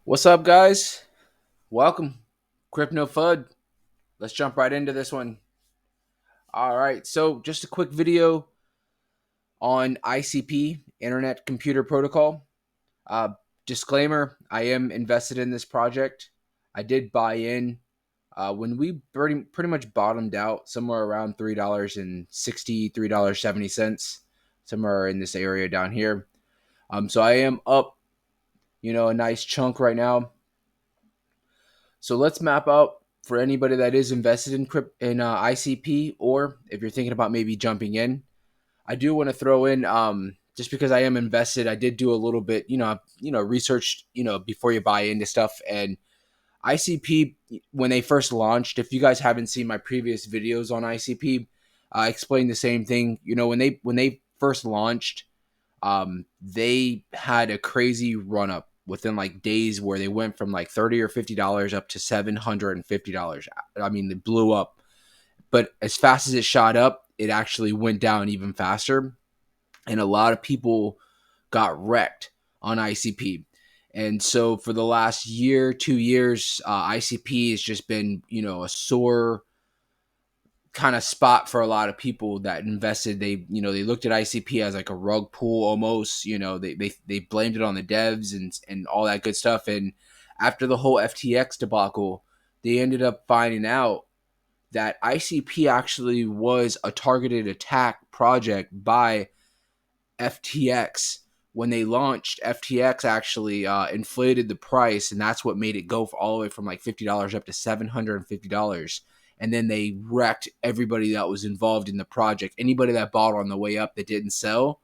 What's up, guys? Welcome, Crypto FUD. Let's jump right into this one. All right, so just a quick video on ICP, Internet Computer Protocol. Uh, Disclaimer: I am invested in this project. I did buy in when we pretty much bottomed out somewhere around $3.60, $3.70, somewhere in this area down here. So I am up, a nice chunk right now. So let's map out for anybody that is invested in ICP, or if you're thinking about maybe jumping in. I do want to throw in just because I am invested. I did do a little bit, research, before you buy into stuff. And ICP, when they first launched, if you guys haven't seen my previous videos on ICP, I explained the same thing. When they first launched, they had a crazy run up within like days where they went from like $30 or $50 up to $750. I mean, they blew up. But as fast as it shot up, it actually went down even faster. And a lot of people got wrecked on ICP. And so for the last year, 2 years, ICP has just been, a sore kind of spot for a lot of people that invested. They looked at ICP as like a rug pull almost. They blamed it on the devs and all that good stuff. And after the whole FTX debacle, they ended up finding out that ICP actually was a targeted attack project by FTX. When they launched, FTX actually inflated the price, and that's what made it go all the way from like $50 up to $750. And then they wrecked everybody that was involved in the project. Anybody that bought on the way up that didn't sell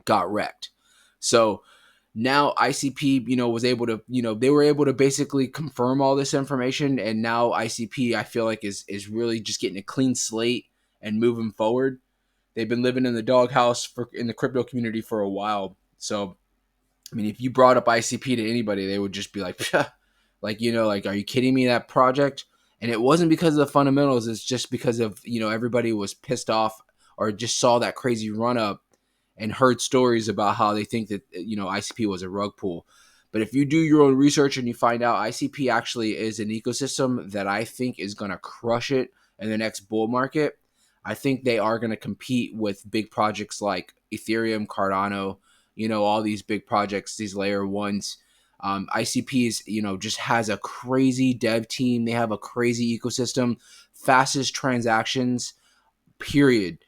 got wrecked. So now ICP, was able to, they were able to basically confirm all this information. And now ICP, I feel like, is really just getting a clean slate and moving forward. They've been living in the doghouse in the crypto community for a while. So, I mean, if you brought up ICP to anybody, they would just be like, like, are you kidding me? That project. And it wasn't because of the fundamentals. It's just because of, everybody was pissed off or just saw that crazy run up and heard stories about how they think that, ICP was a rug pull. But if you do your own research and you find out ICP actually is an ecosystem that I think is going to crush it in the next bull market, I think they are going to compete with big projects like Ethereum, Cardano, all these big projects, these layer ones. ICP is, just has a crazy dev team. They have a crazy ecosystem, fastest transactions, period.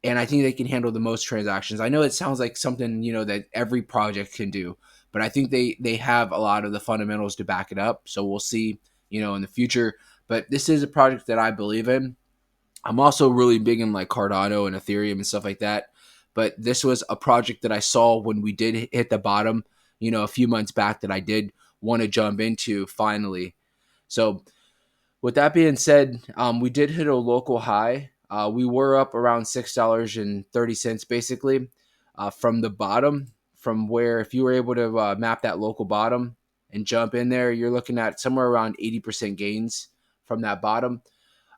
And I think they can handle the most transactions. I know it sounds like something, that every project can do, but I think they have a lot of the fundamentals to back it up. So we'll see, in the future. But this is a project that I believe in. I'm also really big in like Cardano and Ethereum and stuff like that. But this was a project that I saw when we did hit the bottom, a few months back, that I did want to jump into finally. So with that being said, we did hit a local high. We were up around $6.30 basically from the bottom, from where if you were able to map that local bottom and jump in there, you're looking at somewhere around 80% gains from that bottom.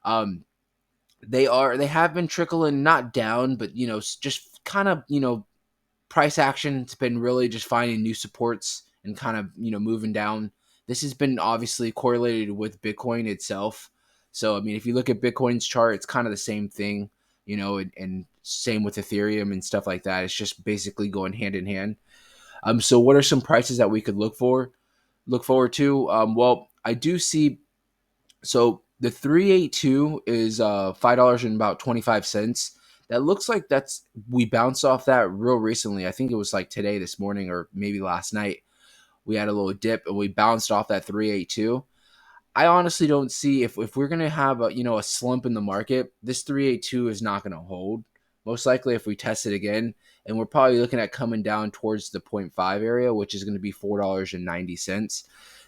Um, they have been trickling not down, but just kind of price action. It's been really just finding new supports and kind of moving down. This has been obviously correlated with Bitcoin itself. So I mean, if you look at Bitcoin's chart, it's kind of the same thing, and same with Ethereum and stuff like that. It's just basically going hand in hand. So what are some prices that we could look forward to? Well, I do see. So the 382 is $5 and about 25 cents. That looks like we bounced off that real recently. I think it was like today, this morning, or maybe last night. We had a little dip and we bounced off that 382. I honestly don't see if we're gonna have a slump in the market, this 382 is not gonna hold. Most likely, if we test it again, and we're probably looking at coming down towards the point 0.5 area, which is going to be $4.90.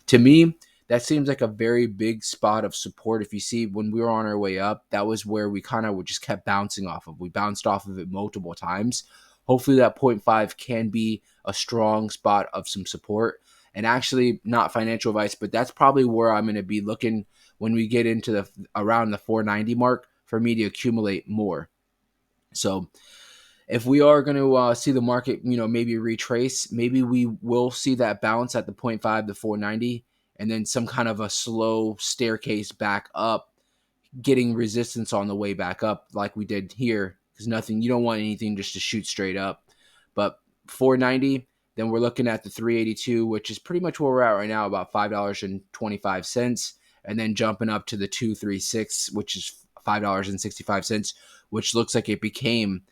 To me, that seems like a very big spot of support. If you see when we were on our way up, that was where we kind of just kept bouncing off of. We bounced off of it multiple times. Hopefully that point 0.5 can be a strong spot of some support. And actually, not financial advice, but that's probably where I'm going to be looking when we get into around the 490 mark for me to accumulate more. So If we are going to see the market, maybe retrace, maybe we will see that bounce at the point 0.5 to 490, and then some kind of a slow staircase back up, getting resistance on the way back up like we did here, because you don't want anything just to shoot straight up. But 490, then we're looking at the 382, which is pretty much where we're at right now, about $5.25, and then jumping up to the 236, which is $5.65, which looks like it became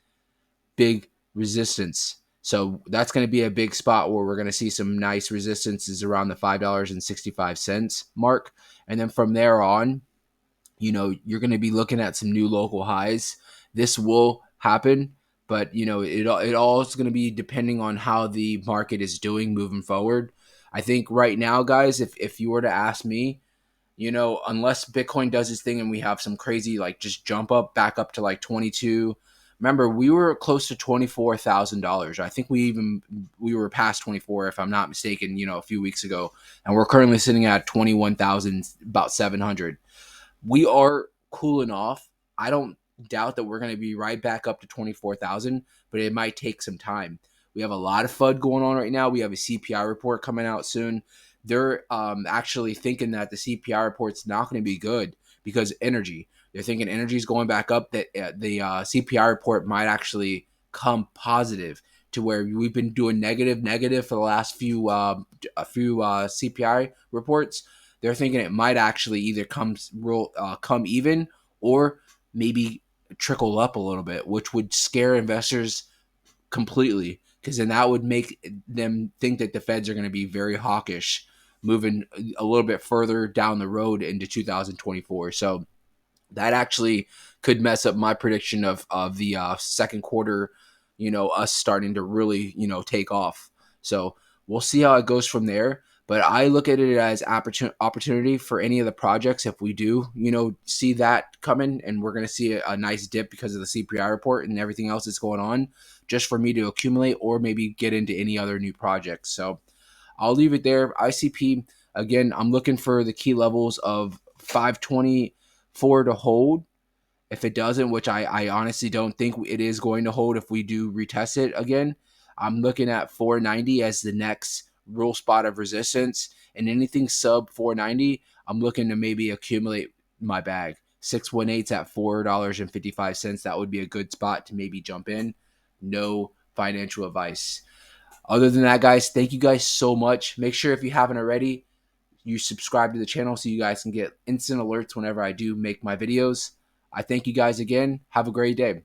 big resistance. So that's going to be a big spot where we're going to see some nice resistances around the $5.65 mark. And then from there on, you're going to be looking at some new local highs. This will happen, but it all is going to be depending on how the market is doing moving forward. I think right now, guys, if you were to ask me, unless Bitcoin does its thing and we have some crazy just jump up back up to 22. Remember, we were close to $24,000. I think we were past 24, if I'm not mistaken, a few weeks ago, and we're currently sitting at 21,000, about 700. We are cooling off. I don't doubt that we're going to be right back up to 24,000, but it might take some time. We have a lot of FUD going on right now. We have a CPI report coming out soon. They're actually thinking that the CPI report's not going to be good because energy. They're thinking energy is going back up, that the CPI report might actually come positive, to where we've been doing negative for the last few CPI reports. They're thinking it might actually either come even, or maybe trickle up a little bit, which would scare investors completely, because then that would make them think that the Feds are going to be very hawkish moving a little bit further down the road into 2024. So that actually could mess up my prediction of the second quarter, us starting to really, take off. So we'll see how it goes from there. But I look at it as opportunity for any of the projects. If we do, see that coming, and we're going to see a nice dip because of the CPI report and everything else that's going on, just for me to accumulate or maybe get into any other new projects. So I'll leave it there. ICP, again, I'm looking for the key levels of 524 to hold. If it doesn't, which I honestly don't think it is going to hold if we do retest it again, I'm looking at 490 as the next real spot of resistance. And anything sub 490, I'm looking to maybe accumulate my bag. 618's at $4.55. That would be a good spot to maybe jump in. No financial advice. Other than that, guys, thank you guys so much. Make sure, if you haven't already, you subscribe to the channel so you guys can get instant alerts whenever I do make my videos. I thank you guys again. Have a great day.